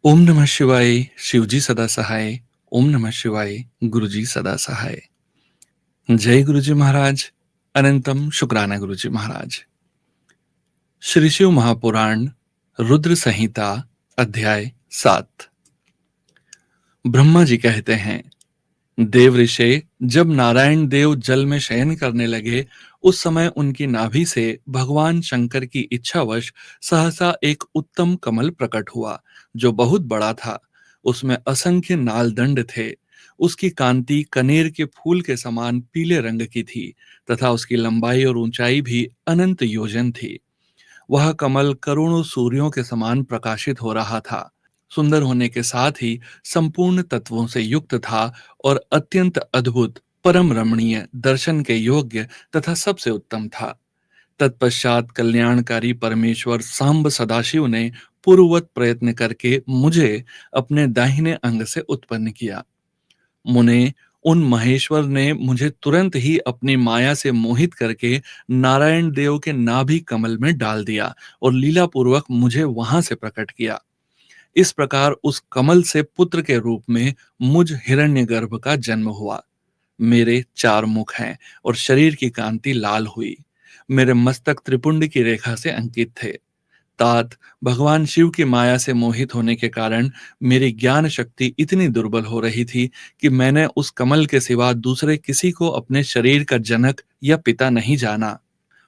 ओम नमः शिवाय, शिवजी सदा सहाय। ओम नमः शिवाय, गुरुजी सदा सहाय। जय गुरुजी महाराज। अनंतम शुक्राना गुरुजी महाराज। श्री शिव महापुराण रुद्र संहिता अध्याय 7। ब्रह्मा जी कहते हैं, देव ऋषि, जब नारायण देव जल में शयन करने लगे, उस समय उनकी नाभि से भगवान शंकर की इच्छावश सहसा एक उत्तम कमल प्रकट हुआ, जो बहुत बड़ा था। उसमें असंख्य नालदंड थे। उसकी कांति कनेर के फूल के समान पीले रंग की थी, तथा उसकी लंबाई और ऊंचाई भी अनंत योजन थी। वह कमल करोड़ों सूर्यों के समान प्रकाशित हो रहा था। सुंदर होने के साथ ही संपूर्ण तत्वों से युक्त था और अत्यंत अद्भुत, परम रमणीय, दर्शन के योग्य तथा सबसे उत्तम था। तत्पश्चात कल्याणकारी परमेश्वर सांब सदाशिव ने पूर्ववत प्रयत्न करके मुझे अपने दाहिने अंग से उत्पन्न किया। मुने, उन महेश्वर ने मुझे तुरंत ही अपनी माया से मोहित करके नारायण देव के नाभि कमल में डाल दिया और लीला पूर्वक मुझे वहां से प्रकट किया। इस प्रकार उस कमल से पुत्र के रूप में मुझ हिरण्यगर्भ का जन्म हुआ। मेरे 4 मुख हैं और शरीर की कांति लाल हुई। मेरे मस्तक त्रिपुंड की रेखा से अंकित थे। तात भगवान शिव की माया से मोहित होने के कारण मेरी ज्ञान शक्ति इतनी दुर्बल हो रही थी कि मैंने उस कमल के सिवा दूसरे किसी को अपने शरीर का जनक या पिता नहीं जाना।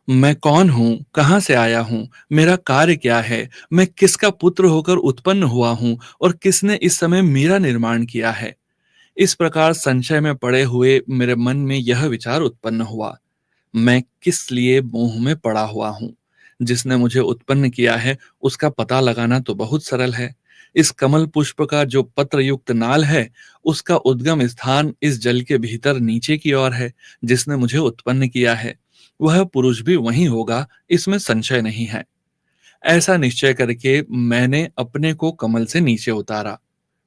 मैं कौन हूँ, कहाँ से आया हूँ, मेरा कार्य क्या है, मैं किसका पुत्र होकर उत्पन्न हुआ हूँ और किसने इस समय मेरा निर्माण किया है। इस प्रकार संशय में पड़े हुए मेरे मन में यह विचार उत्पन्न हुआ, मैं किस लिए मोह में पड़ा हुआ हूँ। जिसने मुझे उत्पन्न किया है उसका पता लगाना तो बहुत सरल है। इस कमल पुष्प का जो पत्र युक्त नाल है, उसका उद्गम स्थान इस जल के भीतर नीचे की ओर है। जिसने मुझे उत्पन्न किया है वह पुरुष भी वही होगा, इसमें संशय नहीं है। ऐसा निश्चय करके मैंने अपने को कमल से नीचे उतारा।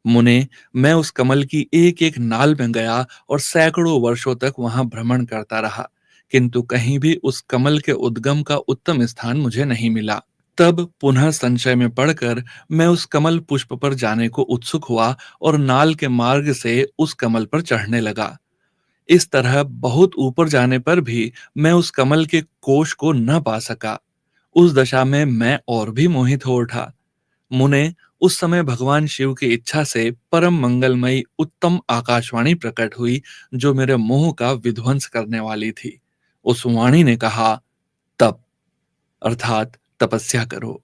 मुने, मैं उस कमल की एक एक नाल में गया और सैकड़ों वर्षों तक वहां भ्रमण करता रहा, किंतु कहीं भी उस कमल के उद्गम का उत्तम स्थान मुझे नहीं मिला। तब पुनः संशय में पड़कर मैं उस कमल पुष्प पर जाने को उत्सुक हुआ और नाल के मार्ग से उस कमल पर चढ़ने लगा। इस तरह बहुत ऊपर जाने पर भी मैं उस कमल के कोश को न पा सका। उस दशा में मैं और भी मोहित हो उठा। मुने, उस समय भगवान शिव की इच्छा से परम मंगलमयी उत्तम आकाशवाणी प्रकट हुई, जो मेरे मोह का विध्वंस करने वाली थी। उस वाणी ने कहा, तप अर्थात तपस्या करो।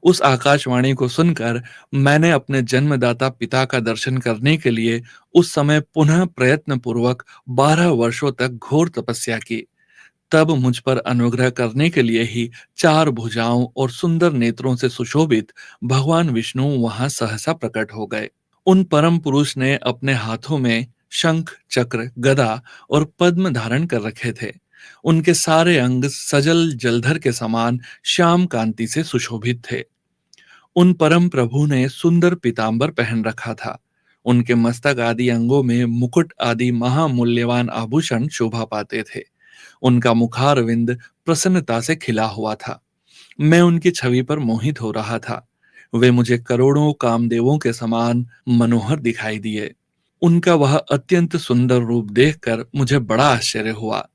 उस आकाशवाणी को सुनकर मैंने अपने जन्मदाता पिता का दर्शन करने के लिए उस समय पुनः प्रयत्न पूर्वक 12 वर्षों तक घोर तपस्या की। तब मुझ पर अनुग्रह करने के लिए ही 4 भुजाओं और सुंदर नेत्रों से सुशोभित भगवान विष्णु वहां सहसा प्रकट हो गए। उन परम पुरुष ने अपने हाथों में शंख, चक्र, गदा और पद्म धारण कर रखे थे। उनके सारे अंग सजल जलधर के समान श्याम कांति से सुशोभित थे। उन परम प्रभु ने सुंदर पीतांबर पहन रखा था। उनके मस्तक आदि अंगों में मुकुट आदि महामूल्यवान आभूषण शोभा पाते थे। उनका मुखारविंद प्रसन्नता से खिला हुआ था। मैं उनकी छवि पर मोहित हो रहा था। वे मुझे करोड़ों कामदेवों के समान मनोहर दिखाई दिए। उनका वह अत्यंत सुंदर रूप देखकर मुझे बड़ा आश्चर्य हुआ।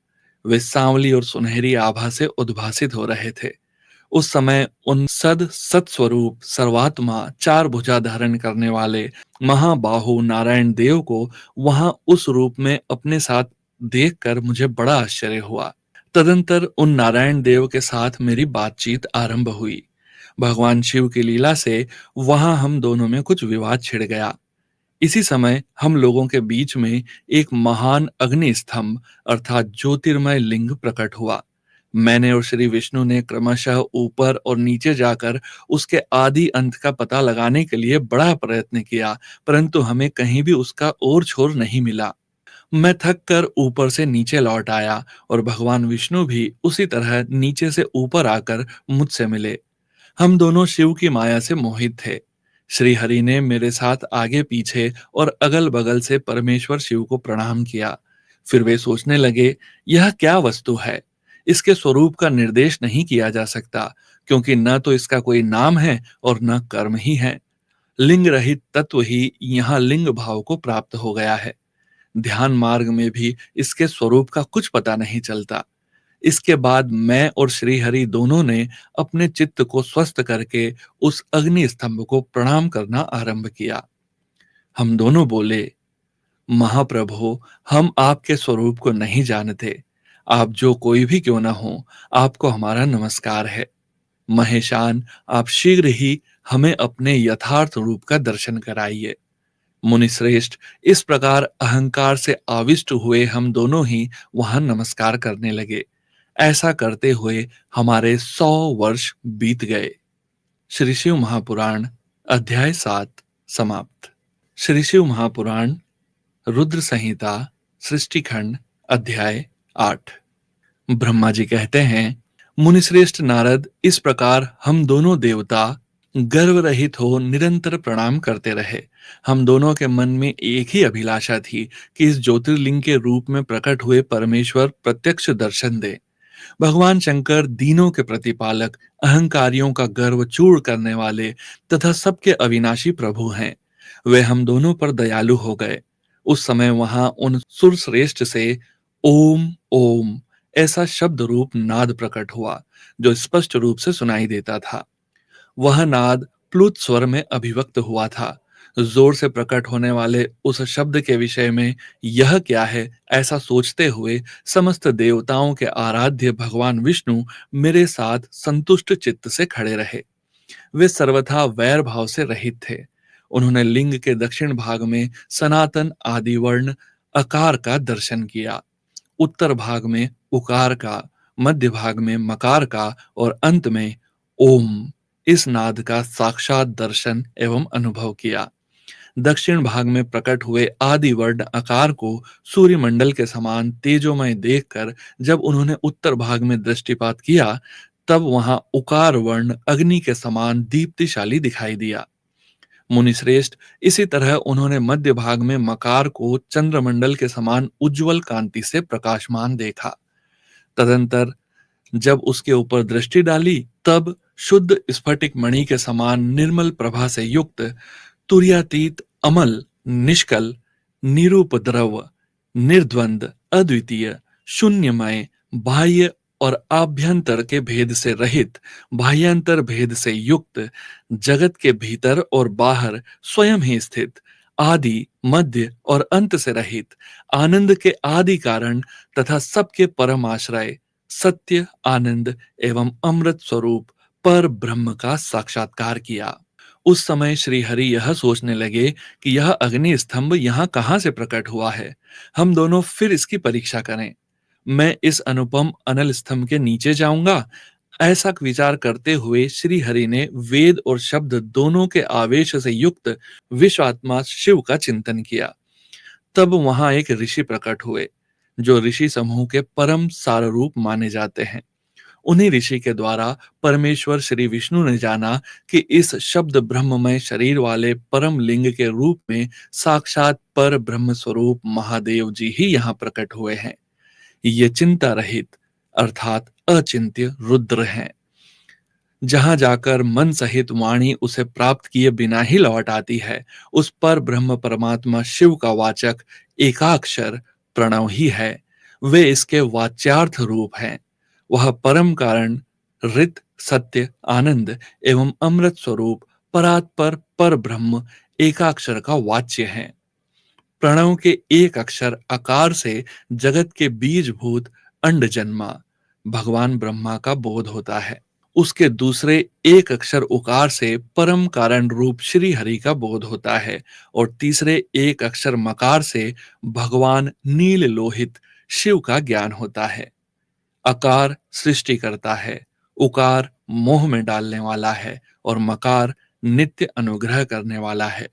वे सांवली और सुनहरी आभा से उद्भासित हो रहे थे। उस समय उन सत्स्वरूप सर्वात्मा 4 भुजा धारण करने वाले महाबाहु नारायण देव को वहां उस रूप में अपने साथ देखकर मुझे बड़ा आश्चर्य हुआ। तदंतर उन नारायण देव के साथ मेरी बातचीत आरंभ हुई। भगवान शिव की लीला से वहां हम दोनों में कुछ विवाद छिड़ गया। इसी समय हम लोगों के बीच में एक महान अग्नि स्तंभ अर्थात ज्योतिर्मय लिंग प्रकट हुआ। मैंने और श्री विष्णु ने क्रमशः ऊपर और नीचे जाकर उसके आदि अंत का पता लगाने के लिए बड़ा प्रयत्न किया, परंतु हमें कहीं भी उसका ओर छोर नहीं मिला। मैं थक कर ऊपर से नीचे लौट आया और भगवान विष्णु भी उसी तरह नीचे से ऊपर आकर मुझसे मिले। हम दोनों शिव की माया से मोहित थे। श्री हरि ने मेरे साथ आगे पीछे और अगल बगल से परमेश्वर शिव को प्रणाम किया। फिर वे सोचने लगे, यह क्या वस्तु है। इसके स्वरूप का निर्देश नहीं किया जा सकता, क्योंकि न तो इसका कोई नाम है और न कर्म ही है। लिंग रहित तत्व ही यहाँ लिंग भाव को प्राप्त हो गया है। ध्यान मार्ग में भी इसके स्वरूप का कुछ पता नहीं चलता। इसके बाद मैं और श्रीहरि दोनों ने अपने चित्त को स्वस्थ करके उस अग्नि स्तंभ को प्रणाम करना आरंभ किया। हम दोनों बोले, महाप्रभु, हम आपके स्वरूप को नहीं जानते। आप जो कोई भी क्यों ना हो, आपको हमारा नमस्कार है। महेशान, आप शीघ्र ही हमें अपने यथार्थ रूप का दर्शन कराइए। मुनिश्रेष्ठ, इस प्रकार अहंकार से आविष्ट हुए हम दोनों ही वहां नमस्कार करने लगे। ऐसा करते हुए हमारे 100 वर्ष बीत गए। श्री शिव महापुराण अध्याय 7 समाप्त। श्री शिव महापुराण रुद्र संहिता सृष्टिखंड अध्याय 8। ब्रह्मा जी कहते हैं, मुनिश्रेष्ठ नारद, इस प्रकार हम दोनों देवता गर्व रहित हो निरंतर प्रणाम करते रहे। हम दोनों के मन में एक ही अभिलाषा थी कि इस ज्योतिर्लिंग के रूप में प्रकट हुए परमेश्वर प्रत्यक्ष दर्शन दे। भगवान शंकर दीनों के प्रतिपालक, अहंकारियों का गर्व चूर करने वाले तथा सबके अविनाशी प्रभु हैं। वे हम दोनों पर दयालु हो गए। उस समय वहां उन सुरश्रेष्ठ से ओम ओम ऐसा शब्द रूप नाद प्रकट हुआ, जो स्पष्ट रूप से सुनाई देता था। वह नाद प्लुत स्वर में अभिव्यक्त हुआ था। जोर से प्रकट होने वाले उस शब्द के विषय में यह क्या है, ऐसा सोचते हुए समस्त देवताओं के आराध्य भगवान विष्णु मेरे साथ संतुष्ट चित्त से खड़े रहे। वे सर्वथा वैर भाव से रहित थे। उन्होंने लिंग के दक्षिण भाग में सनातन आदि वर्ण अकार का दर्शन किया, उत्तर भाग में उकार का, मध्य भाग में मकार का और अंत में ओम इस नाद का साक्षात दर्शन एवं अनुभव किया। दक्षिण भाग में प्रकट हुए आदि वर्ण आकार को सूर्यमंडल के समान तेजोमय देखकर जब उन्होंने उत्तर भाग में दृष्टिपात किया, तब वहां उकार वर्ण अग्नि के समान दीप्तिशाली दिखाई दिया। मुनिश्रेष्ठ, इसी तरह उन्होंने मध्य भाग में मकार को चंद्रमंडल के समान उज्जवल कांति से प्रकाशमान देखा। तदंतर जब उसके ऊपर दृष्टि डाली, तब शुद्ध स्फटिक मणि के समान निर्मल प्रभा से युक्त, तुर्यातीत, अमल, निष्कल, निरूपद्रव, निर्द्वंद, अद्वितीय, शून्यमय, बाह्य और आभ्यंतर के भेद से रहित, बाह्यांतर भेद से युक्त, जगत के भीतर और बाहर स्वयं ही स्थित, आदि, मध्य और अंत से रहित, आनंद के आदि कारण तथा सबके परम आश्रय, सत्य, आनंद एवं अमृत स्वरूप पर ब्रह्म का साक्षात्कार किया। उस समय श्री हरि यह सोचने लगे कि यह अग्नि स्तंभ यहाँ कहाँ से प्रकट हुआ है। हम दोनों फिर इसकी परीक्षा करें। मैं इस अनुपम अनल स्तंभ के नीचे जाऊंगा। ऐसा विचार करते हुए श्री हरि ने वेद और शब्द दोनों के आवेश से युक्त विश्वात्मा शिव का चिंतन किया। तब वहां एक ऋषि प्रकट हुए, जो ऋषि समूह के परम सार रूप माने जाते हैं। उन्हीं ऋषि के द्वारा परमेश्वर श्री विष्णु ने जाना कि इस शब्द ब्रह्ममय शरीर वाले परम लिंग के रूप में साक्षात पर ब्रह्म स्वरूप महादेव जी ही यहाँ प्रकट हुए हैं। ये चिंता रहित अर्थात अचिंत्य रुद्र हैं। जहां जाकर मन सहित वाणी उसे प्राप्त किए बिना ही लौट आती है, उस पर ब्रह्म परमात्मा शिव का वाचक एकाक्षर प्रणव ही है। वे इसके वाच्यार्थ रूप हैं। वह परम कारण, रित, सत्य, आनंद एवं अमृत स्वरूप परात्पर पर ब्रह्म एकाक्षर का वाच्य है। प्रणव के एक अक्षर आकार से जगत के बीजभूत अंड जन्मा, भगवान ब्रह्मा का बोध होता है। उसके दूसरे एक अक्षर उकार से परम कारण रूप श्री हरि का बोध होता है और तीसरे एक अक्षर मकार से भगवान नील लोहित शिव का ज्ञान होता है। अकार सृष्टि करता है, उकार मोह में डालने वाला है और मकार नित्य अनुग्रह करने वाला है।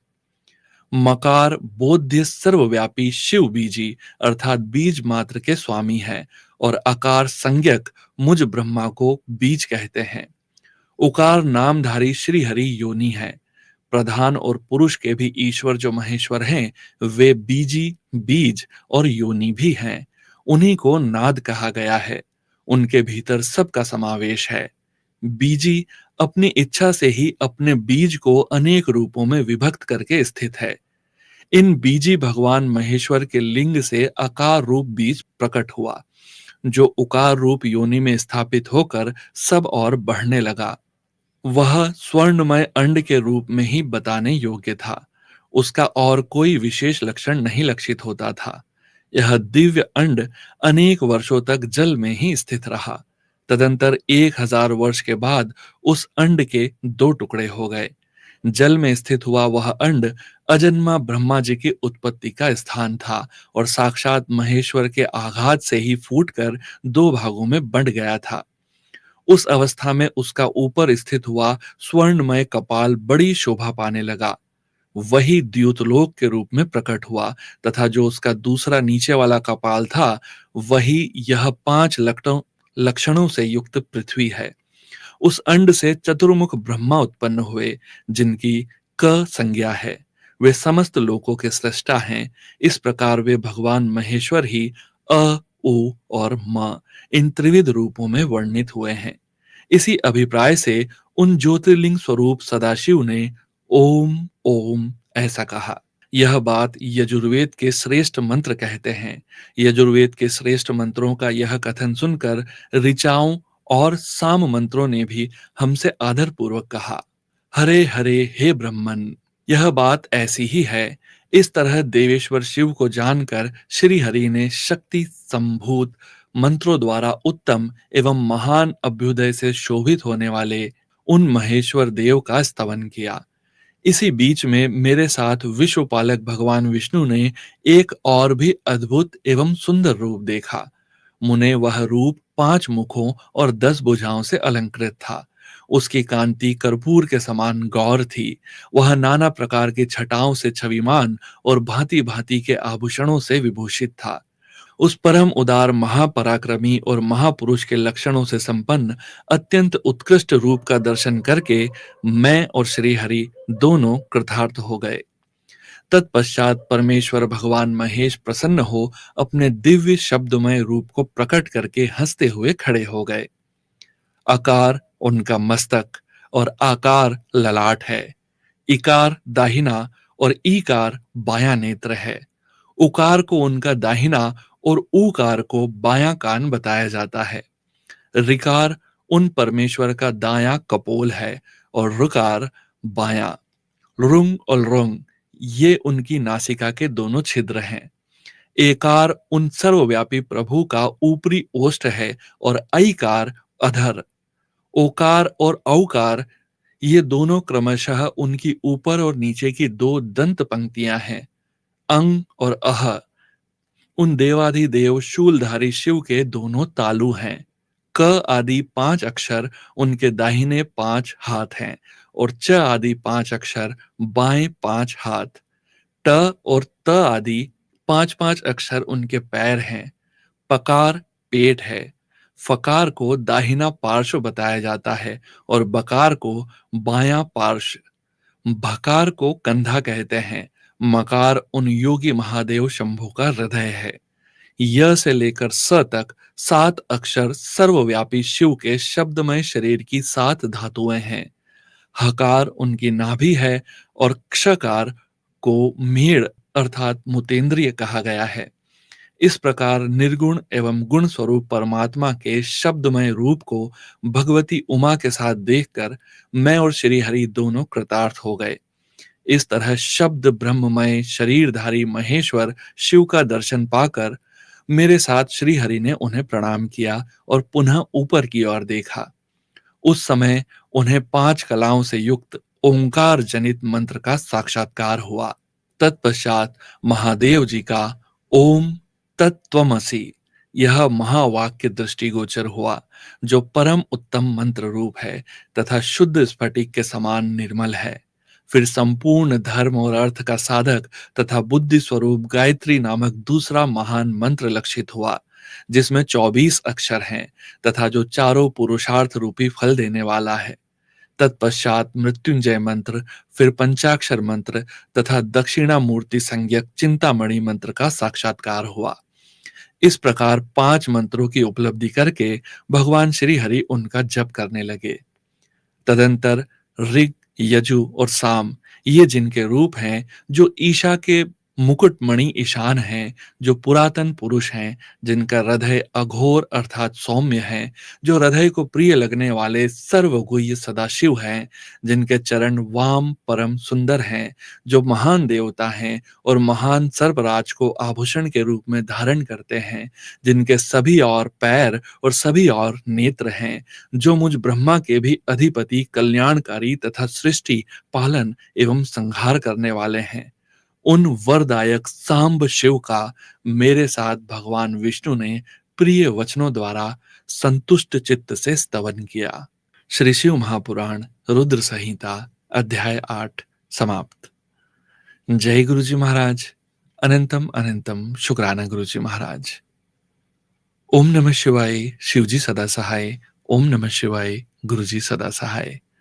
मकार बोध्य सर्वव्यापी शिव बीजी अर्थात बीज मात्र के स्वामी है और आकार संज्ञक मुझ ब्रह्मा को बीज कहते हैं। उकार नामधारी श्री हरि योनि है। प्रधान और पुरुष के भी ईश्वर जो महेश्वर हैं, वे बीजी, बीज और योनि भी हैं। उन्हीं को नाद कहा गया है। उनके भीतर सबका समावेश है। बीजी अपनी इच्छा से ही अपने बीज को अनेक रूपों में विभक्त करके स्थित है। इन बीजी भगवान महेश्वर के लिंग से आकार रूप बीज प्रकट हुआ, जो उकार रूप योनि में स्थापित होकर सब और बढ़ने लगा। वह स्वर्णमय अंड के रूप में ही बताने योग्य था। उसका और कोई विशेष लक्षण नहीं लक्षित होता था। यह दिव्य अंड अनेक वर्षों तक जल में ही स्थित रहा। तदंतर 1000 वर्ष के बाद उस अंड के दो टुकड़े हो गए। जल में स्थित हुआ वह अंड अजन्मा ब्रह्मा जी की उत्पत्ति का स्थान था और साक्षात महेश्वर के आघात से ही फूटकर दो भागों में बंट गया था। उस अवस्था में उसका ऊपर स्थित हुआ स्वर्णमय कपाल बड़ी शोभा पाने लगा। वही द्यूतलोक के रूप में प्रकट हुआ तथा जो उसका दूसरा नीचे वाला कपाल था, वही यह 5 लक्षणों से युक्त पृथ्वी है। उस अंड से चतुर्मुख ब्रह्मा उत्पन्न हुए, जिनकी क संज्ञा है। वे समस्त लोकों के सृष्टा हैं। इस प्रकार वे भगवान महेश्वर ही अ, उ और म इन त्रिविध रूपों में वर्णित हुए हैं। इसी अभिप्राय से उन ज्योतिर्लिंग स्वरूप सदाशिव ने ओम ओम ऐसा कहा। यह बात यजुर्वेद के श्रेष्ठ मंत्र कहते हैं। यजुर्वेद के श्रेष्ठ मंत्रों का यह कथन सुनकर ऋचाओं और साम मंत्रों ने भी हमसे आदर पूर्वक कहा, हरे हरे हे ब्रह्मन। यह बात ऐसी ही है। इस तरह देवेश्वर शिव को जानकर श्री हरि ने शक्ति संभूत मंत्रों द्वारा उत्तम एवं महान अभ्युदय से शोभित होने वाले उन महेश्वर देव का स्तवन किया। इसी बीच में मेरे साथ विश्वपालक भगवान विष्णु ने एक और भी अद्भुत एवं सुंदर रूप देखा। मुने वह रूप 5 मुखों और 10 भुजाओं से अलंकृत था। उसकी कांति कर्पूर के समान गौर थी। वह नाना प्रकार की छटाओं से छविमान और भांति भांति के आभूषणों से विभूषित था। उस परम उदार महापराक्रमी और महापुरुष के लक्षणों से संपन्न अत्यंत उत्कृष्ट रूप का दर्शन करके मैं और श्री हरि दोनों कृतार्थ हो गए। तत्पश्चात परमेश्वर भगवान महेश प्रसन्न हो अपने दिव्य शब्दमय रूप को प्रकट करके हंसते हुए खड़े हो गए। आकार उनका मस्तक और आकार ललाट है। इकार दाहिना और ईकार बायां नेत्र है। उकार को उनका दाहिना और ऊकार को बायां कान बताया जाता है। ऋकार उन परमेश्वर का दायां कपोल है और ऋकार बायां। रुंग और रुंग ये उनकी नासिका के दोनों छिद्र हैं। एकार उन सर्वव्यापी प्रभु का ऊपरी ओष्ठ है और ऐकार अधर। ओकार और औकार ये दोनों क्रमशः उनकी ऊपर और नीचे की दो दंत पंक्तियां हैं। अंग और अह उन देवाधिदेव शूलधारी शिव के दोनों तालु हैं। क आदि 5 अक्षर उनके दाहिने 5 हाथ हैं और च आदि 5 अक्षर बाएं 5 हाथ। ट और त आदि 5 5 अक्षर उनके पैर हैं। पकार पेट है। फकार को दाहिना पार्श्व बताया जाता है और बकार को बायां पार्श्व। भकार को कंधा कहते हैं। मकार उन योगी महादेव शंभु का हृदय है। य से लेकर स तक 7 अक्षर सर्वव्यापी शिव के शब्दमय शरीर की 7 धातुएं हैं। हकार उनकी नाभि है और क्षकार को मेड़ अर्थात मुतेंद्रिय कहा गया है। इस प्रकार निर्गुण एवं गुण स्वरूप परमात्मा के शब्दमय रूप को भगवती उमा के साथ देखकर मैं और श्री हरि दोनों कृतार्थ हो गए। इस तरह शब्द ब्रह्ममय शरीरधारी महेश्वर शिव का दर्शन पाकर मेरे साथ श्री हरि ने उन्हें प्रणाम किया और पुनः ऊपर की ओर देखा। उस समय उन्हें 5 कलाओं से युक्त ओंकार जनित मंत्र का साक्षात्कार हुआ। तत्पश्चात महादेव जी का ओम तत्त्वमसि यह महावाक्य दृष्टिगोचर हुआ, जो परम उत्तम मंत्र रूप है तथा शुद्ध स्फटिक के समान निर्मल है। फिर संपूर्ण धर्म और अर्थ का साधक तथा बुद्धि स्वरूप गायत्री नामक दूसरा महान मंत्र लक्षित हुआ, जिसमें 24 अक्षर हैं तथा जो चारों पुरुषार्थ रूपी फल देने वाला है। तत्पश्चात मृत्युंजय मंत्र, फिर पंचाक्षर मंत्र तथा दक्षिणा मूर्ति संज्ञक चिंतामणि मंत्र का साक्षात्कार हुआ। इस प्रकार 5 मंत्रों की उपलब्धि करके भगवान श्री हरि उनका जप करने लगे। तदंतर ऋग, यजु और साम, ये जिनके रूप हैं, जो ईशा के मुकुटमणि ईशान हैं, जो पुरातन पुरुष हैं, जिनका हृदय अघोर अर्थात सौम्य है, जो हृदय को प्रिय लगने वाले सर्वगुह्य सदाशिव हैं, जिनके चरण वाम परम सुंदर हैं, जो महान देवता हैं और महान सर्पराज को आभूषण के रूप में धारण करते हैं, जिनके सभी और पैर और सभी और नेत्र हैं, जो मुझ ब्रह्मा के भी अधिपति, कल्याणकारी तथा सृष्टि पालन एवं संहार करने वाले हैं, उन वरदायक सांब शिव का मेरे साथ भगवान विष्णु ने प्रिय वचनों द्वारा संतुष्ट चित्त से स्तवन किया। श्री शिव महापुराण रुद्र संहिता अध्याय 8 समाप्त। जय गुरु जी महाराज। अनंतम अनंतम शुक्राना गुरु जी महाराज। ओम नमः शिवाय। शिवजी सदा सहाय। ओम नमः शिवाय। गुरु जी सदा सहाय।